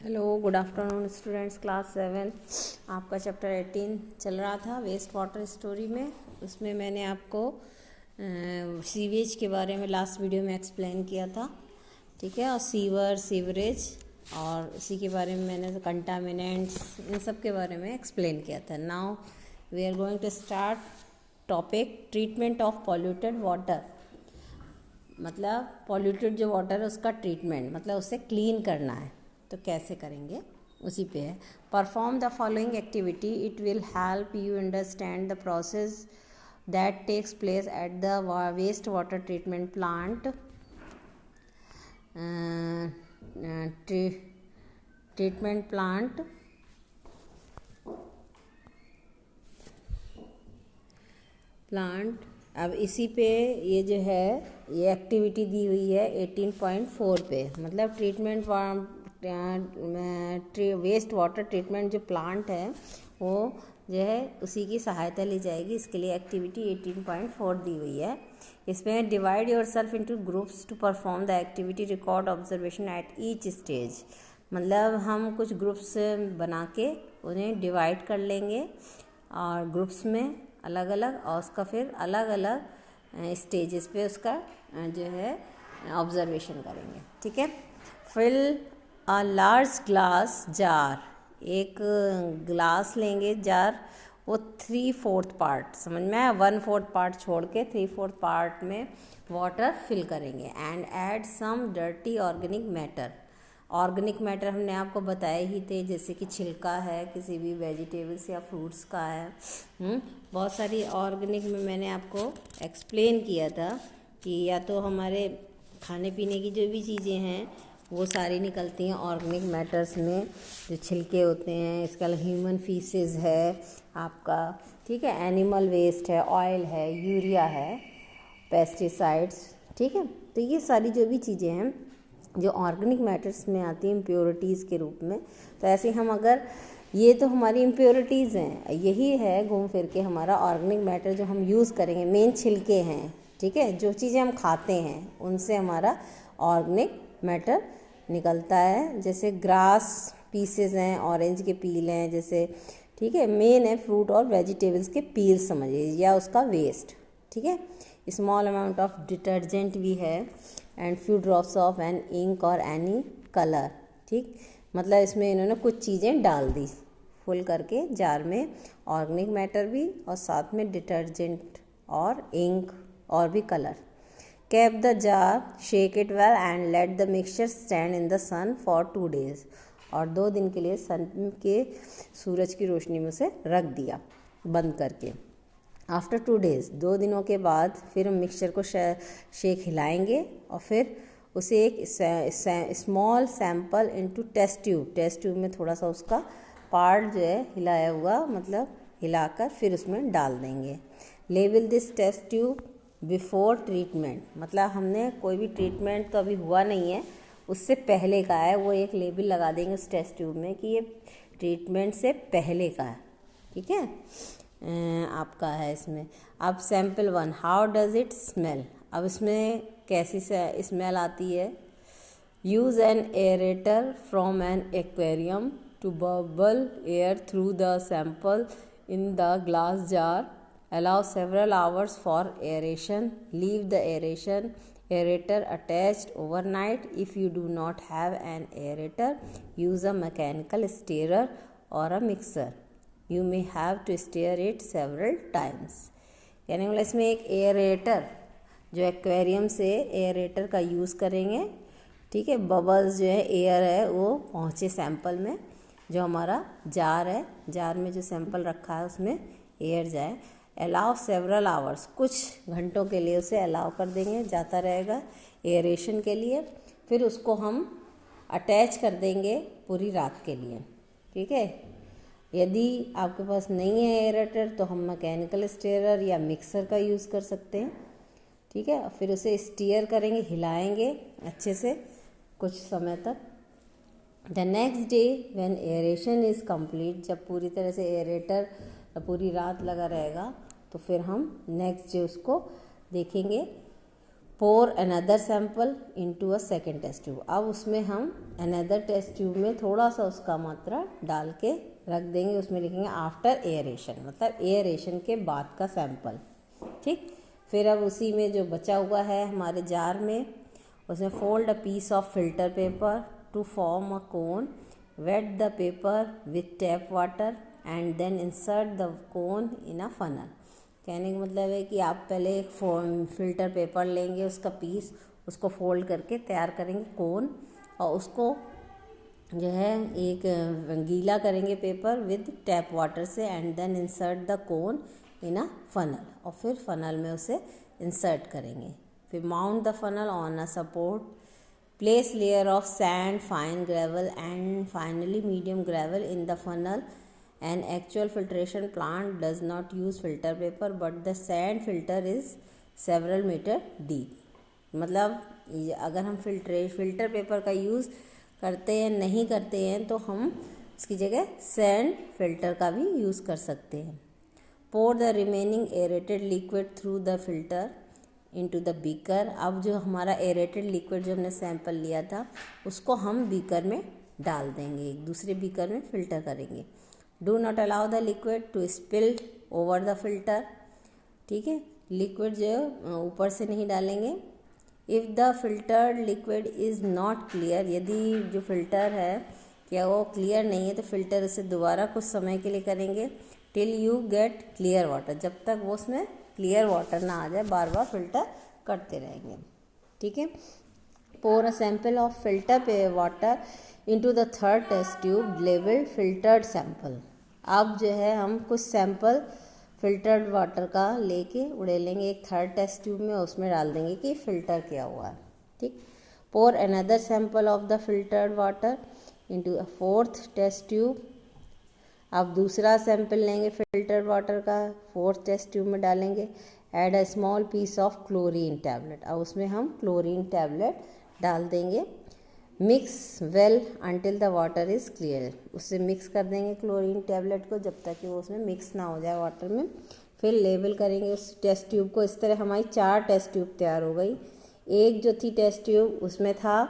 Hello, good afternoon students. Class 7 आपका chapter 18 चल रहा था वेस्ट वाटर स्टोरी में। उसमें मैंने आपको सीवेज के बारे में लास्ट वीडियो में एक्सप्लेन किया था, ठीक है। और सीवरेज और उसी के बारे में मैंने कंटामिनेंट्स इन सब के बारे में एक्सप्लेन किया था। Now we are going to start topic treatment of polluted water. मतलब पॉल्यूटेड जो वाटर है उसका ट्रीटमेंट, मतलब उसे क्लीन करना है। तो कैसे करेंगे उसी पे है। Perform the following activity, it will help you understand the process that takes place at the waste water treatment plant. Treatment plant. अब इसी पे ये जो है ये एक्टिविटी दी हुई है 18.4 पे, मतलब वेस्ट वाटर ट्रीटमेंट जो प्लांट है वो जो है उसी की सहायता ली जाएगी। इसके लिए एक्टिविटी 18.4 दी हुई है। इसमें divide yourself into groups to perform the activity, record observation at each stage. मतलब हम कुछ ग्रुप्स बना के उन्हें डिवाइड कर लेंगे और ग्रुप्स में अलग अलग, और उसका फिर अलग अलग स्टेजेस पे उसका जो है ऑब्जर्वेशन करेंगे, ठीक है। Fill a large glass jar, एक ग्लास लेंगे जार, वो 3/4 पार्ट, समझ में आया, 1/4 पार्ट छोड़ के 3/4 पार्ट में वाटर फिल करेंगे। And add some dirty organic matter. Organic matter हमने आपको बताए ही थे, जैसे कि छिलका है किसी भी वेजिटेबल्स या फ्रूट्स का है। बहुत सारी ऑर्गेनिक में मैंने आपको एक्सप्लेन किया था कि या तो हमारे खाने पीने की जो भी चीज़ें हैं वो सारी निकलती हैं ऑर्गेनिक मैटर्स में, जो छिलके होते हैं। इसके अलावा ह्यूमन फीसेस है आपका, ठीक है, एनिमल वेस्ट है, ऑयल है, यूरिया है, पेस्टिसाइड्स, ठीक है। तो ये सारी जो भी चीज़ें हैं जो ऑर्गेनिक मैटर्स में आती हैं इम्प्योरिटीज़ के रूप में। तो ऐसे हम अगर, ये तो हमारी इम्प्योरिटीज़ हैं, यही है घूम फिर के हमारा ऑर्गेनिक मैटर जो हम यूज़ करेंगे। मेन छिलके हैं, ठीक है, जो चीज़ें हम खाते हैं उनसे हमारा ऑर्गेनिक मैटर निकलता है। जैसे ग्रास पीसेस हैं, ऑरेंज के पील हैं जैसे, ठीक है। मेन है फ्रूट और वेजिटेबल्स के पील समझिए, या उसका वेस्ट, ठीक है। स्मॉल अमाउंट ऑफ डिटर्जेंट भी है and few drops of an ink और एनी कलर, ठीक। मतलब इसमें इन्होंने कुछ चीज़ें डाल दी फुल करके जार में, ऑर्गेनिक मैटर भी और साथ में डिटर्जेंट और इंक और भी colour. Cap the jar, shake it well and let the mixture stand in the sun for 2 days। और 2 दिन के लिए सन के, सूरज की रोशनी में उसे रख दिया बंद करके। आफ्टर 2 days, 2 दिनों के बाद फिर हम मिक्सचर को शेक हिलाएंगे और फिर उसे एक small sample into test tube में थोड़ा सा उसका पार्ट जो है हिलाया हुआ, मतलब हिलाकर फिर उसमें डाल देंगे। Label this test tube before treatment, मतलब हमने कोई भी ट्रीटमेंट तो अभी हुआ नहीं है, उससे पहले का है, वो एक लेबल लगा देंगे उस टेस्ट ट्यूब में कि ये ट्रीटमेंट से पहले का है, ठीक है। आपका है इसमें। अब sample 1, how does it smell. अब इसमें कैसी स्मेल आती है। Use an aerator from an aquarium to bubble air through the sample in the glass jar. Allow several hours for aeration. Leave the aerator attached overnight. If you do not have an aerator, use a mechanical stirrer or a mixer. You may have to stir it several times. यानी मतलब इसमें एक एयरेटर, जो aquarium से एयरेटर का use करेंगे, ठीक है। बबल्स जो है, एयर है, वो पहुँचे सैंपल में, जो हमारा जार है, जार में जो सैंपल रखा है उसमें एयर जाए। अलाउ सेवरल आवर्स, कुछ घंटों के लिए उसे अलाउ कर देंगे, जाता रहेगा एयरेशन के लिए। फिर उसको हम अटैच कर देंगे पूरी रात के लिए, ठीक है। यदि आपके पास नहीं है एयरेटर तो हम मैकेनिकल स्टीयर या मिक्सर का यूज़ कर सकते हैं, ठीक है। फिर उसे स्टीयर करेंगे, हिलाएंगे अच्छे से कुछ समय तक। The next day when aeration is complete, जब पूरी तरह से एयरेटर पूरी रात लगा रहेगा तो फिर हम नेक्स्ट डे उसको देखेंगे pour another sample into a second test tube. अब उसमें हम अनदर टेस्ट ट्यूब में थोड़ा सा उसका मात्रा डाल के रख देंगे, उसमें लिखेंगे आफ्टर एयरेशन, मतलब एयरेशन के बाद का सैंपल। ठीक, फिर अब उसी में जो बचा हुआ है हमारे जार में, उसमें fold a piece of filter paper to form a cone, wet the paper with tap water and then insert the cone in a funnel. कहने का मतलब है कि आप पहले एक फिल्टर पेपर लेंगे, उसका पीस, उसको फोल्ड करके तैयार करेंगे कोन, और उसको जो है एक गीला करेंगे पेपर विद टैप वाटर से, and then insert the cone in a funnel, और फिर फनल में उसे इंसर्ट करेंगे। फिर mount the funnel on a support, place layer of sand, fine gravel and finally medium gravel in the funnel. An actual filtration plant does not use filter paper but the sand filter is several meter deep। मतलब अगर हम filter paper का use करते हैं नहीं करते हैं तो हम इसकी जगह सैंड फिल्टर का भी यूज़ कर सकते हैं। pour the remaining aerated liquid through the filter into the beaker। अब जो हमारा एरेटेड लिक्विड जो हमने सैंपल लिया था उसको हम बीकर में डाल देंगे, एक दूसरे बीकर में फिल्टर करेंगे। Do not allow the liquid to spill over the filter. ठीक है, लिक्विड जो ऊपर से नहीं डालेंगे। If the filtered liquid is not clear, यदि जो फिल्टर है क्या वो क्लियर नहीं है तो फिल्टर उसे दोबारा कुछ समय के लिए करेंगे, till you get clear water, जब तक वो उसमें क्लियर वाटर ना आ जाए, बार बार फिल्टर करते रहेंगे। ठीक है, pour a sample of filter water into the third test tube labeled filtered sample। अब जो है हम कुछ सैंपल फिल्टर्ड वाटर का लेके उड़े लेंगे एक थर्ड टेस्ट ट्यूब में, उसमें डाल देंगे कि फ़िल्टर किया हुआ है। ठीक, pour another sample of the filtered water into a fourth test tube। अब दूसरा सैंपल लेंगे फिल्टर्ड वाटर का, फोर्थ टेस्ट ट्यूब में डालेंगे। Add a small piece of chlorine tablet, अब उसमें हम क्लोरीन टैबलेट डाल देंगे। Mix well until the water is clear, उससे मिक्स कर देंगे क्लोरीन टैबलेट को जब तक कि वो उसमें मिक्स ना हो जाए वाटर में। फिर लेबल करेंगे उस टेस्ट ट्यूब को। इस तरह हमारी 4 टेस्ट ट्यूब तैयार हो गई। एक जो थी टेस्ट ट्यूब उसमें था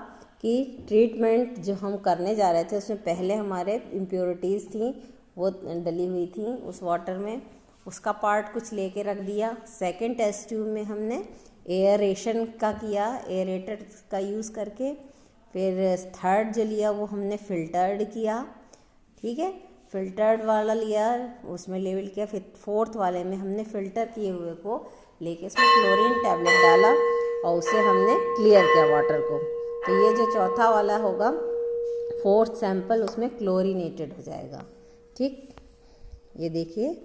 कि ट्रीटमेंट जो हम करने जा रहे थे उसमें पहले हमारे इम्प्योरिटीज़ थी वो डली हुई थी उस वाटर में, उसका पार्ट कुछ लेके रख दिया। सेकंड टेस्ट ट्यूब में हमने एयरेशन का किया, एयरेटर का यूज़ करके। फिर थर्ड जो लिया वो हमने फ़िल्टर्ड किया। ठीक है, फ़िल्टर्ड वाला लिया, उसमें लेवल किया। फिर फोर्थ वाले में हमने फ़िल्टर किए हुए को लेके उसमें क्लोरीन टैबलेट डाला और उसे हमने क्लियर किया वाटर को। तो ये जो चौथा वाला होगा फोर्थ सैंपल, उसमें क्लोरीनेटेड हो जाएगा। ठीक, ये देखिए,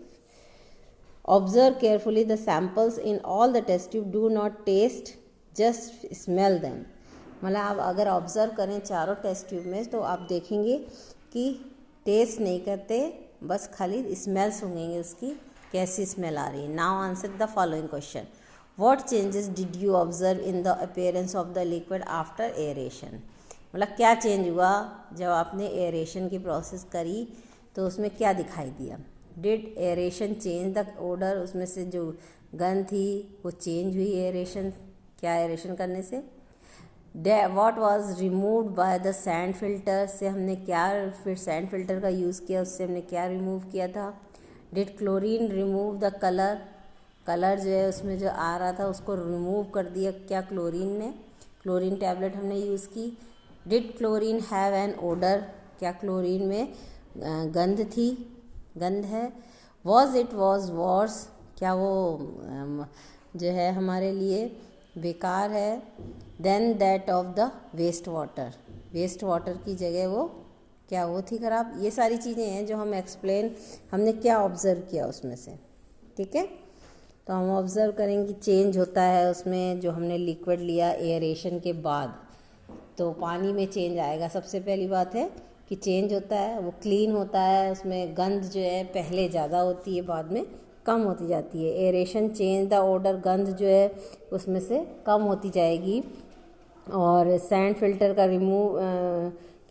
observe carefully the samples in all the test tube, do not test just smell them. मतलब आप अगर ऑब्जर्व करें चारों टेस्ट ट्यूब में तो आप देखेंगे कि टेस्ट नहीं करते, बस खाली स्मेल सूंघेंगे उसकी कैसी स्मेल आ रही है। Now answer the following question, what changes did you observe in the appearance of the liquid after aeration. मतलब क्या चेंज हुआ जब आपने एयरेशन की प्रोसेस करी तो उसमें क्या दिखाई दिया। Did aeration change the odour, उसमें से जो गंध थी वो चेंज हुई एयरेशन, क्या एयरेशन करने से। What was removed by the sand filter, से हमने क्या फिर सैंड फिल्टर का यूज़ किया, उससे हमने क्या रिमूव किया था। Did chlorine remove the colour, colour जो है उसमें जो आ रहा था उसको रिमूव कर दिया क्या क्लोरीन ने, क्लोरीन टैबलेट हमने यूज़ की। Did chlorine have an odour, क्या क्लोरीन में गंध थी, गंध है। वॉज इट वॉज वॉर्स, क्या वो जो है हमारे लिए बेकार है। Then that of the waste water, waste water की जगह वो क्या वो थी खराब। ये सारी चीज़ें हैं जो हम एक्सप्लेन, हमने क्या ऑब्ज़र्व किया उसमें से। ठीक है, तो हम ऑब्ज़र्व करेंगे कि चेंज होता है उसमें, जो हमने लिक्विड लिया एयरेशन के बाद तो पानी में चेंज आएगा। सबसे पहली बात है कि चेंज होता है, वो क्लीन होता है, उसमें गंध जो है पहले ज़्यादा होती है बाद में कम होती जाती है। एयरेशन चेंज द ओडर, गंध जो है उसमें से कम होती जाएगी। और सैंड फिल्टर का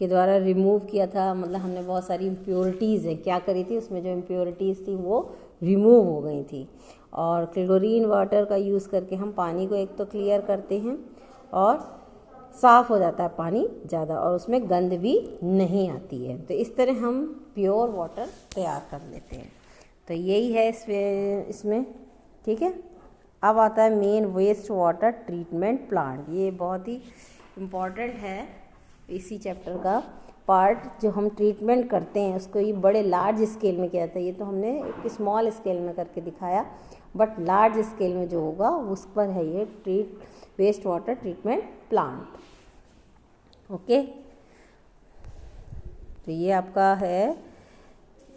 के द्वारा रिमूव किया था, मतलब हमने बहुत सारी इम्प्योरिटीज़ हैं क्या करी थी उसमें, जो इम्प्योरिटीज़ थी वो रिमूव हो गई थी। और क्लोरीन वाटर का यूज़ करके हम पानी को एक तो क्लियर करते हैं और साफ़ हो जाता है पानी ज़्यादा, और उसमें गंद भी नहीं आती है। तो इस तरह हम प्योर वाटर तैयार कर लेते हैं। तो यही है इसमें, ठीक है। अब आता है main waste water treatment plant. ये बहुत ही इम्पॉर्टेंट है इसी चैप्टर का पार्ट। जो हम ट्रीटमेंट करते हैं उसको ये बड़े लार्ज स्केल में किया जाता है। ये तो हमने एक स्मॉल स्केल में करके दिखाया, बट लार्ज स्केल में जो होगा उस पर है ये waste water treatment plant. Okay, तो ये आपका है,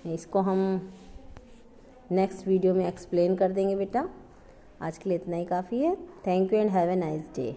इसको हम नेक्स्ट वीडियो में एक्सप्लेन कर देंगे बेटा। आज के लिए इतना ही काफ़ी है। Thank you and have a nice day.